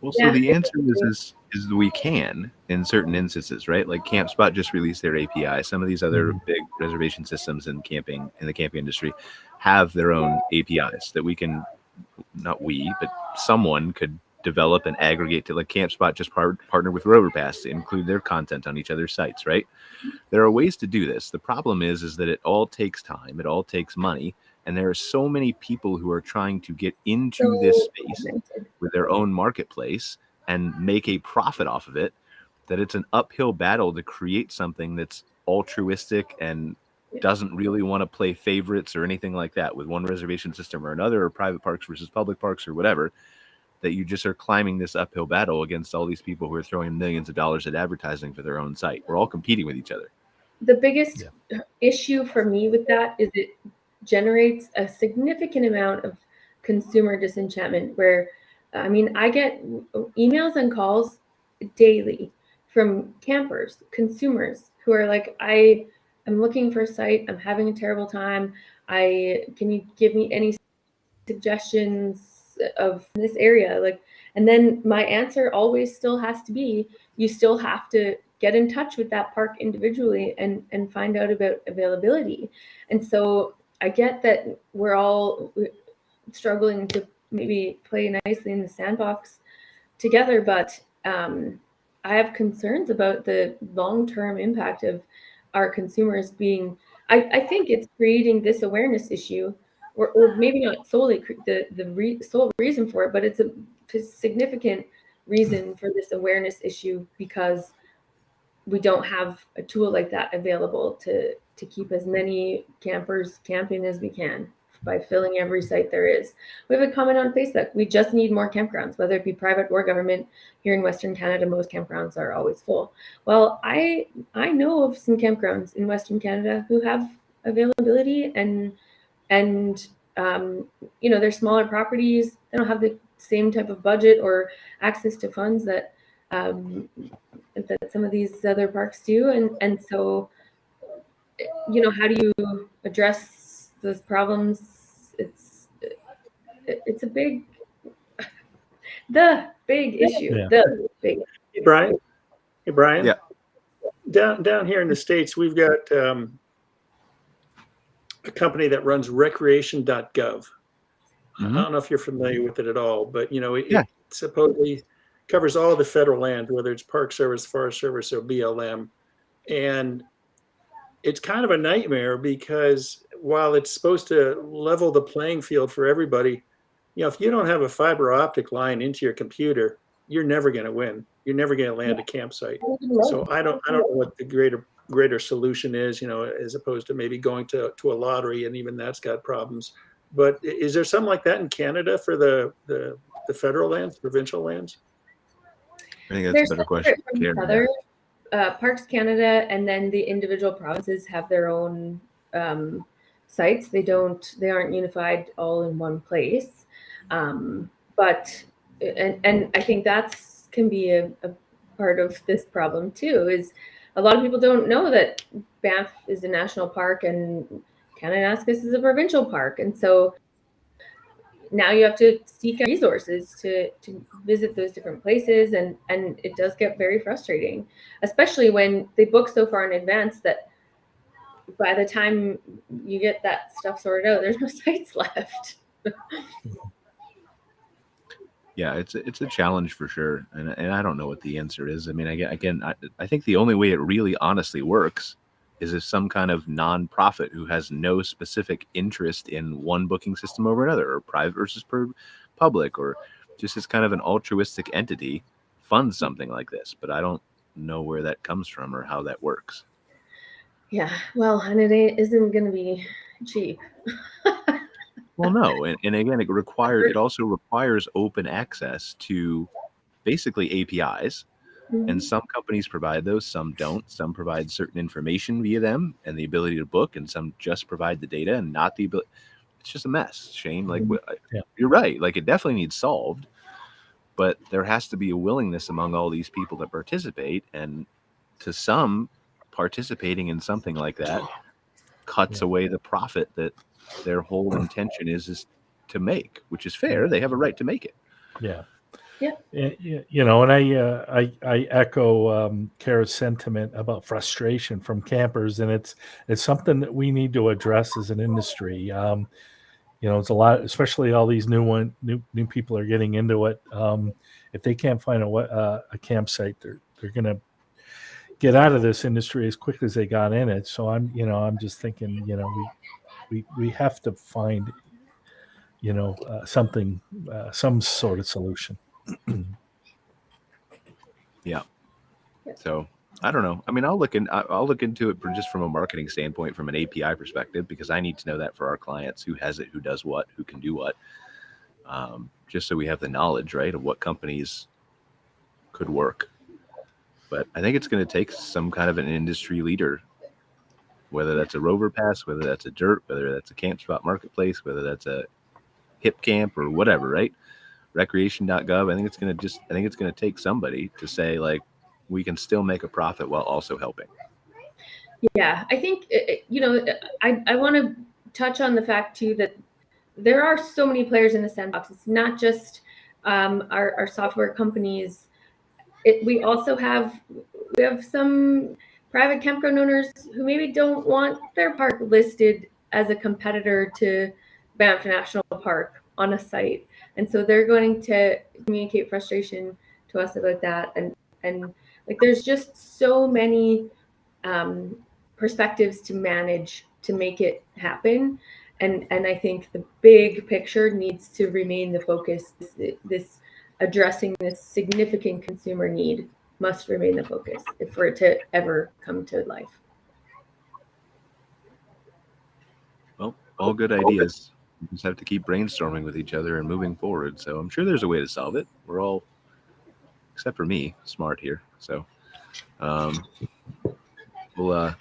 Well, so the answer is we can in certain instances, right? Like CampSpot just released their API. Some of these other big reservation systems in the camping industry have their own APIs that we can, not we, but someone could develop and aggregate to, like CampSpot just partner with Roverpass to include their content on each other's sites, right? There are ways to do this. The problem is that it all takes time, it all takes money, and there are so many people who are trying to get into this space with their own marketplace and make a profit off of it, that it's an uphill battle to create something that's altruistic and doesn't really want to play favorites or anything like that with one reservation system or another, or private parks versus public parks or whatever, that you just are climbing this uphill battle against all these people who are throwing millions of dollars at advertising for their own site. We're all competing with each other. The biggest issue for me with that is it generates a significant amount of consumer disenchantment where, I get emails and calls daily from campers, consumers who are like, I'm looking for a site. I'm having a terrible time. Can you give me any suggestions of this area? And then my answer always still has to be, you still have to get in touch with that park individually and find out about availability. And so I get that we're all struggling to maybe play nicely in the sandbox together, but I have concerns about the long-term impact of our consumers being, I think it's creating this awareness issue, or maybe not solely the sole reason for it, but it's a significant reason for this awareness issue because we don't have a tool like that available to keep as many campers camping as we can by filling every site there is. We have a comment on Facebook. We just need more campgrounds, whether it be private or government. Here in Western Canada, most campgrounds are always full. Well, I know of some campgrounds in Western Canada who have availability and they're smaller properties. They don't have the same type of budget or access to funds that some of these other parks do. And so, how do you address those problems? It's a big issue. Yeah. The big. Hey, Brian. Yeah. Down here in the States, we've got a company that runs recreation.gov. I don't know if you're familiar with it at all, but it supposedly covers all the federal land, whether it's Park Service, Forest Service, or BLM. And it's kind of a nightmare because while it's supposed to level the playing field for everybody, if you don't have a fiber optic line into your computer, you're never going to win. You're never going to land a campsite. So I don't know what the greater greater solution is, as opposed to maybe going to a lottery, and even that's got problems. But is there something like that in Canada for the federal lands, provincial lands? I think that's There's a better question. from each other. Parks Canada and then the individual provinces have their own sites. They aren't unified all in one place. But I think can be a part of this problem too, is a lot of people don't know that Banff is a national park and Kananaskis is a provincial park. And so now you have to seek resources to visit those different places. And it does get very frustrating, especially when they book so far in advance that by the time you get that stuff sorted out, there's no sites left. Yeah, it's a challenge for sure, and I don't know what the answer is. I mean, I think the only way it really honestly works is if some kind of nonprofit who has no specific interest in one booking system over another, or private versus public, or just as kind of an altruistic entity funds something like this. But I don't know where that comes from or how that works. Yeah, well, and it isn't going to be cheap. Well, no, and again, it also requires open access to basically APIs, and some companies provide those, some don't. Some provide certain information via them and the ability to book, and some just provide the data and not the ability. It's just a mess, Shane. Like, You're right. Like, it definitely needs solved, but there has to be a willingness among all these people that participate, and to some, participating in something like that cuts away the profit that their whole intention is to make, which is fair. They have a right to make it. Yeah. Yeah. And I echo Cara's sentiment about frustration from campers, and it's something that we need to address as an industry. It's a lot, especially all these new people are getting into it. If they can't find a campsite, they're going to get out of this industry as quick as they got in it. So I'm just thinking, we have to find, something, some sort of solution. Yeah. So I don't know. I mean, I'll look into it just from a marketing standpoint, from an API perspective, because I need to know that for our clients, who has it, who does what, who can do what, just so we have the knowledge, right, of what companies could work. But I think it's going to take some kind of an industry leader, whether that's a Rover Pass, whether that's a Dirt, whether that's a Camp Spot Marketplace, whether that's a Hip Camp or whatever, right? Recreation.gov. I think it's going to take somebody to say, like, we can still make a profit while also helping. Yeah, I think, I want to touch on the fact too that there are so many players in the sandbox. It's not just our software companies. We have some private campground owners who maybe don't want their park listed as a competitor to Banff National Park on a site. And so they're going to communicate frustration to us about that. And like, there's just so many perspectives to manage to make it happen. And I think the big picture needs to remain the focus. This addressing this significant consumer need must remain the focus for it to ever come to life. Well, all good ideas. We just have to keep brainstorming with each other and moving forward. So I'm sure there's a way to solve it. We're all, except for me, smart here. So we'll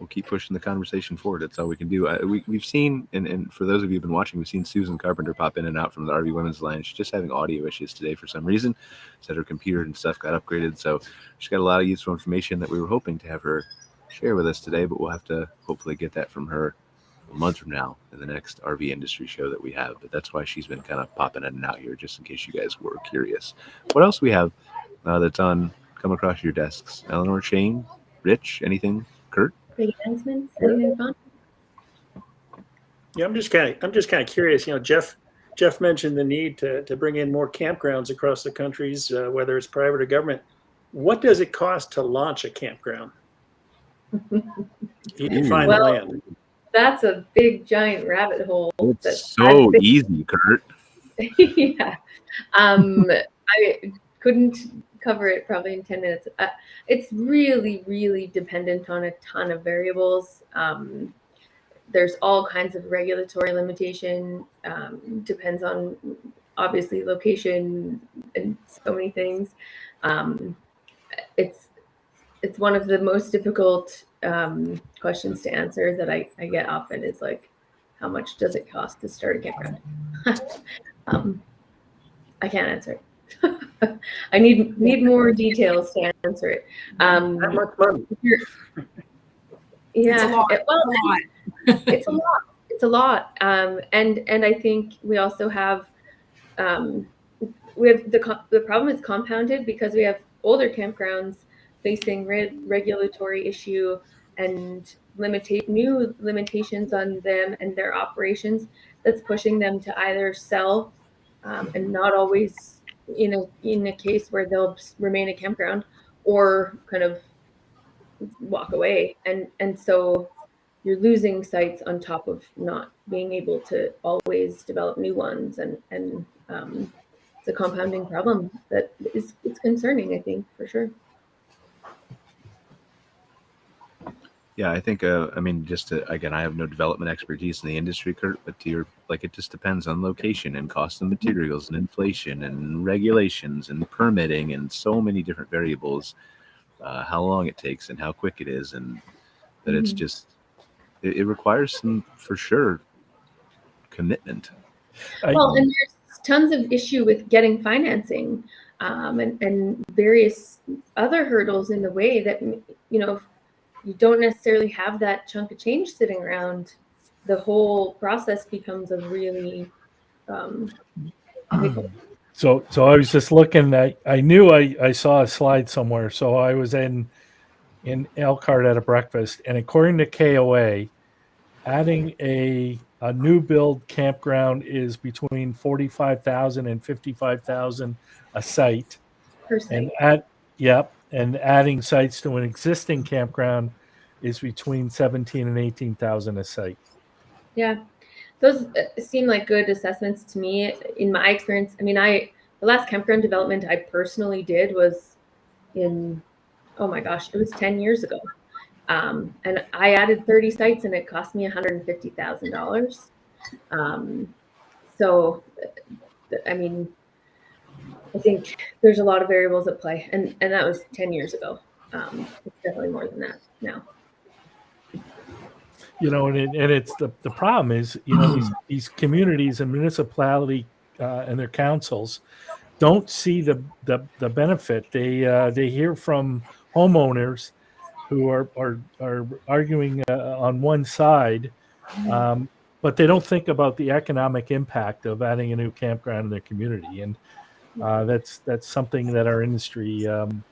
keep pushing the conversation forward. That's all we can do. We've seen, and for those of you who've been watching, we've seen Susan Carpenter pop in and out from the RV Women's Line. She's just having audio issues today for some reason. Said her computer and stuff got upgraded. So she's got a lot of useful information that we were hoping to have her share with us today, but we'll have to hopefully get that from her a month from now in the next RV industry show that we have. But that's why she's been kind of popping in and out here, just in case you guys were curious. What else we have that's come across your desks? Eleanor, Shane, Rich, anything? Kurt? Big announcements? Anything fun? Yeah, I'm just kind of curious. Jeff mentioned the need to bring in more campgrounds across the countries, whether it's private or government. What does it cost to launch a campground? You find the land. That's a big giant rabbit hole. It's so easy, Kurt. Yeah. I couldn't cover it probably in 10 minutes. It's really, really dependent on a ton of variables. There's all kinds of regulatory limitation, depends on obviously location and so many things. It's one of the most difficult questions to answer that I get often is like, how much does it cost to start a campground? I can't answer it. I need more details to answer it. That much money. Yeah, It's a lot. it's a lot. It's a lot. And I think we also have the problem is compounded because we have older campgrounds facing regulatory issue and new limitations on them and their operations that's pushing them to either sell and not always in a case where they'll remain a campground or kind of walk away. And so you're losing sites on top of not being able to always develop new ones. And it's a compounding problem that it's concerning, I think, for sure. Yeah, I think, again, I have no development expertise in the industry, Kurt, but it just depends on location and cost of materials and inflation and regulations and permitting and so many different variables, how long it takes and how quick it is. And that it's just, it requires some, for sure, commitment. Well, and there's tons of issue with getting financing and various other hurdles in the way that, you don't necessarily have that chunk of change sitting around. The whole process becomes a really So I was just looking. I knew I saw a slide somewhere. So I was in Elkhart at a breakfast, and according to KOA, adding a new build campground is between $45,000 and $55,000 a site, per se. and adding sites to an existing campground is between $17,000 and $18,000 a site. Yeah, those seem like good assessments to me. In my experience, the last campground development I personally did was it was 10 years ago. And I added 30 sites and it cost me $150,000. I think there's a lot of variables at play, and that was 10 years ago. It's definitely more than that now. And it's the problem is, these communities and municipality and their councils don't see the benefit. They hear from homeowners who are arguing on one side, but they don't think about the economic impact of adding a new campground in their community. And that's something that our industry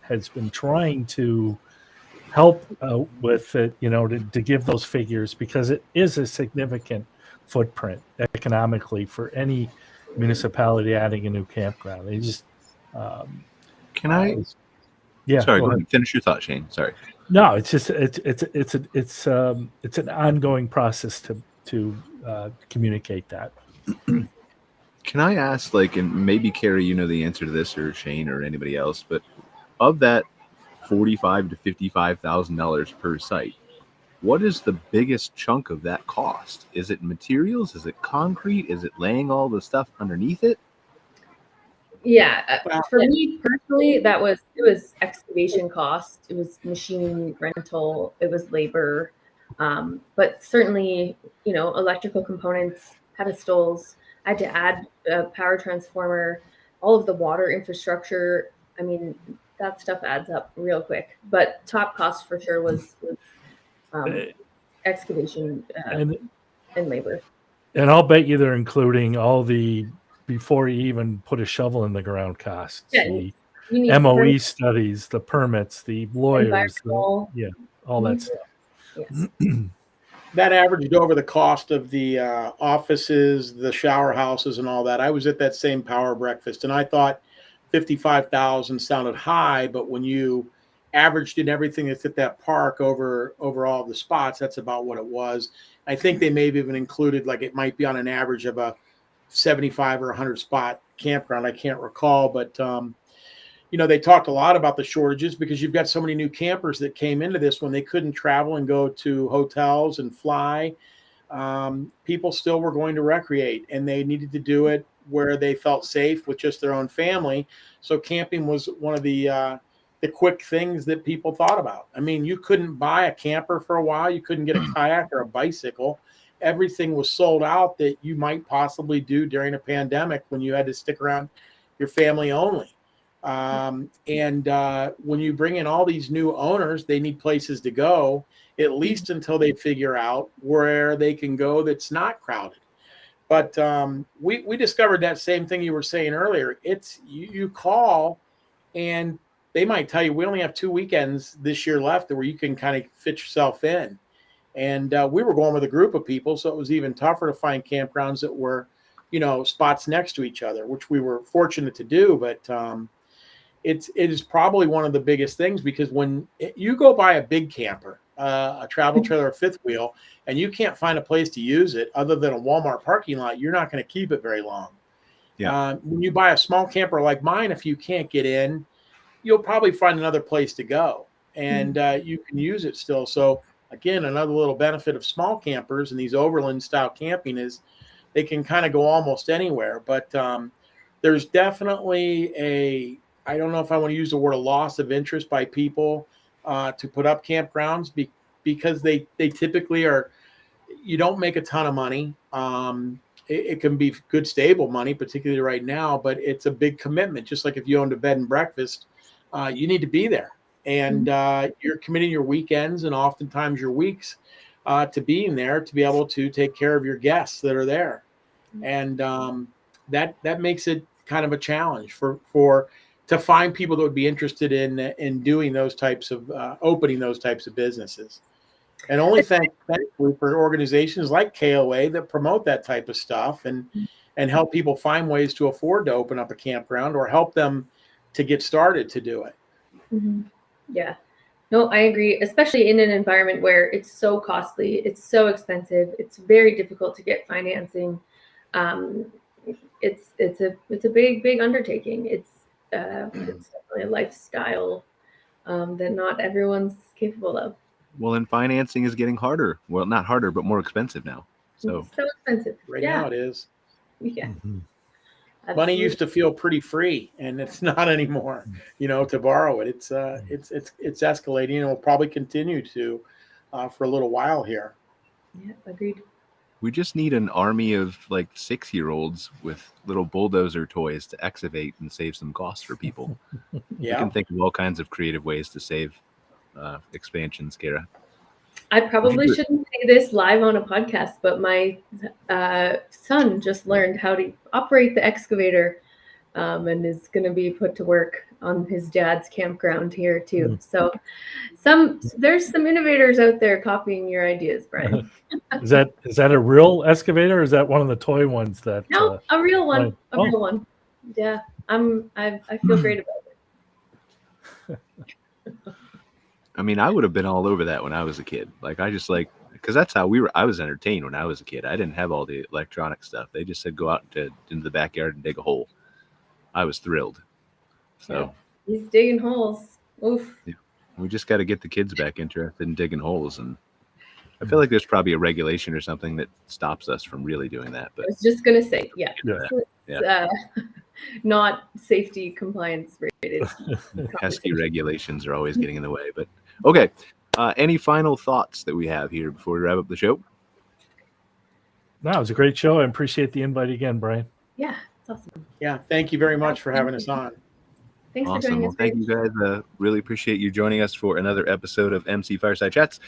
has been trying to help with it, to give those figures, because it is a significant footprint economically for any municipality adding a new campground. They just Can I? Yeah. Sorry, go ahead. Finish your thought, Shane. Sorry. No, it's just it's an ongoing process to communicate that. Can I ask, and maybe Cara, you know the answer to this, or Shane, or anybody else, but of that $45,000 to $55,000 per site, what is the biggest chunk of that cost? Is it materials? Is it concrete? Is it laying all the stuff underneath it? Yeah, for me personally, it was excavation cost, it was machine rental, it was labor, but certainly, electrical components, pedestals. I had to add a power transformer, all of the water infrastructure. That stuff adds up real quick. But top cost for sure was excavation and labor. And I'll bet you they're including all the, before you even put a shovel in the ground, costs. Yeah, the MOE studies, the permits, the lawyers, all that stuff. Yes. That averaged over the cost of the offices, the shower houses, and all that. I was at that same power breakfast, and I thought 55,000 sounded high, but when you averaged in everything that's at that park over all the spots, that's about what it was. I think they may have even included, it might be on an average of a 75 or 100 spot campground. I can't recall, but they talked a lot about the shortages because you've got so many new campers that came into this when they couldn't travel and go to hotels and fly. People still were going to recreate, and they needed to do it where they felt safe with just their own family. So camping was one of the quick things that people thought about. I mean, you couldn't buy a camper for a while. You couldn't get a kayak or a bicycle. Everything was sold out that you might possibly do during a pandemic when you had to stick around your family only. And when you bring in all these new owners, they need places to go, at least until they figure out where they can go that's not crowded. But we discovered that same thing you were saying earlier. It's you call and they might tell you, we only have 2 weekends this year left where you can kind of fit yourself in. And we were going with a group of people, so it was even tougher to find campgrounds that were, spots next to each other, which we were fortunate to do. But it is probably one of the biggest things, because when you go buy a big camper, a travel trailer, a fifth wheel, and you can't find a place to use it other than a Walmart parking lot, you're not going to keep it very long. Yeah. When you buy a small camper like mine, if you can't get in, you'll probably find another place to go, and you can use it still. So again, another little benefit of small campers and these overland style camping is they can kind of go almost anywhere. But there's definitely I don't know if I want to use the word, a loss of interest by people to put up campgrounds because they typically are, you don't make a ton of money. It can be good, stable money, particularly right now, but it's a big commitment. Just like if you owned a bed and breakfast, you need to be there. And you're committing your weekends and oftentimes your weeks to being there to be able to take care of your guests that are there. And that makes it kind of a challenge to find people that would be interested in doing those types of opening those types of businesses. And only thankfully for organizations like KOA that promote that type of stuff and help people find ways to afford to open up a campground or help them to get started to do it. Mm-hmm. Yeah, no, I agree, especially in an environment where it's so costly, it's so expensive, it's very difficult to get financing. It's a big undertaking. It's definitely a lifestyle that not everyone's capable of. Well, and financing is getting harder. Well, not harder, but more expensive now. So Expensive. Right now it is. Yeah. Mm-hmm. Money used to feel pretty free, and it's not anymore. To borrow it, it's escalating, and will probably continue to for a little while here. Yeah, agreed. we just need an army of like 6-year-olds with little bulldozer toys to excavate and save some costs for people. Yeah. We can think of all kinds of creative ways to save expansions, Cara. I probably shouldn't say this live on a podcast, but my son just learned how to operate the excavator and is going to be put to work on his dad's campground here too. So there's some innovators out there copying your ideas, Brian. Is that a real excavator, or is that one of the toy ones that? No, a real one. Like, real one. Yeah, I feel great about it. I mean, I would have been all over that when I was a kid. Like, I just because that's how I was entertained when I was a kid. I didn't have all the electronic stuff. They just said, go out into the backyard and dig a hole. I was thrilled. So yeah. He's digging holes. Oof. Yeah. We just got to get the kids back interested in digging holes. And I feel like there's probably a regulation or something that stops us from really doing that. But I was just going to say, yeah. Yeah. Not safety compliance rated. Pesky regulations are always getting in the way. But okay. Any final thoughts that we have here before we wrap up the show? No, it was a great show. I appreciate the invite again, Brian. Yeah, it's awesome. Yeah, thank you very much for having us on. Thanks Awesome. for joining Well, us. thank you guys. Really appreciate you joining us for another episode of MC Fireside Chats.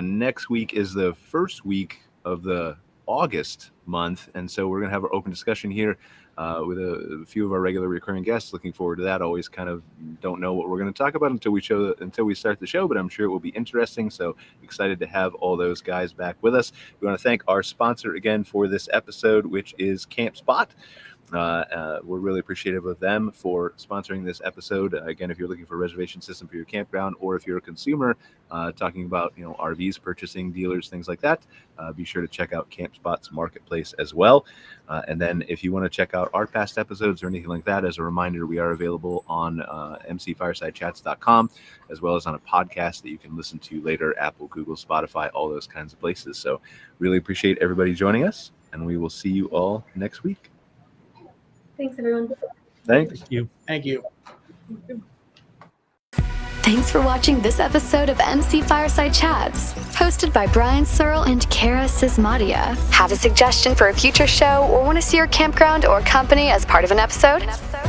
Next week is the first week of the August month, and so we're going to have our open discussion here with a few of our regular recurring guests. Looking forward to that. Always kind of don't know what we're going to talk about until we start the show, but I'm sure it will be interesting. So excited to have all those guys back with us. We want to thank our sponsor again for this episode, which is Camp Spot. We're really appreciative of them for sponsoring this episode. Again, if you're looking for a reservation system for your campground, or if you're a consumer talking about RVs, purchasing dealers, things like that, be sure to check out CampSpot's marketplace as well. And then if you want to check out our past episodes or anything like that, as a reminder, we are available on mcfiresidechats.com, as well as on a podcast that you can listen to later, Apple, Google, Spotify, all those kinds of places. So really appreciate everybody joining us, and we will see you all next week. Thanks, everyone. Thanks. Thank you. Thank you. Thanks for watching this episode of MC Fireside Chats, hosted by Brian Searl and Cara Csizmadia. Have a suggestion for a future show, or want to see your campground or company as part of an episode?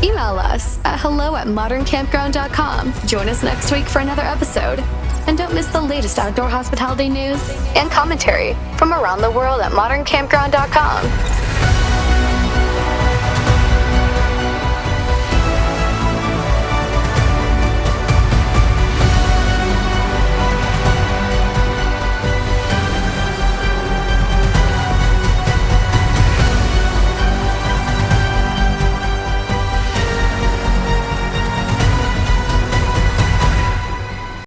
Email us at hello@moderncampground.com. Join us next week for another episode. And don't miss the latest outdoor hospitality news and commentary from around the world at moderncampground.com.